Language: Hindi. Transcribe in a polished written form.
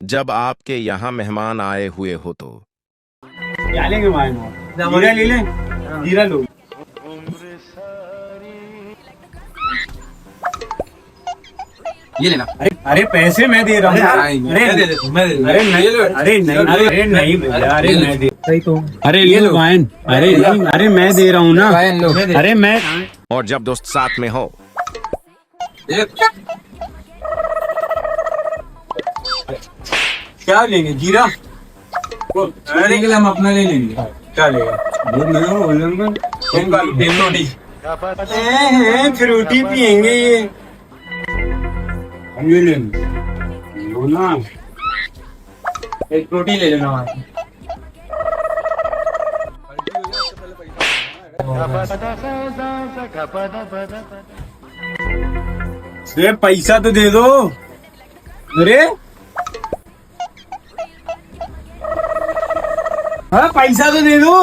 जब आपके यहाँ मेहमान आए हुए हो तो क्या लेंगे भाई? जीरा ले लें, जीरा लो। ये लेना। अरे पैसे मैं दे रहा हूँ। अरे नहीं, अरे नहीं, अरे नहीं भैया, अरे मैं दे। अरे ये लो वाइन। अरे नहीं, अरे मैं दे रहा हूँ ना। वाइन लो। अरे मैं और जब दोस्त साथ में हो क्या लेंगे? जीरा? अरे के लिए हम अपना ले लेंगे। क्या लेगा? रोटी। फ्रूटी पियेंगे ये। हम ये लेंगे। लो ना। एक रोटी ले लेना वहाँ। अरे पैसा तो दे दो। अरे हाँ पैसा तो दे दो।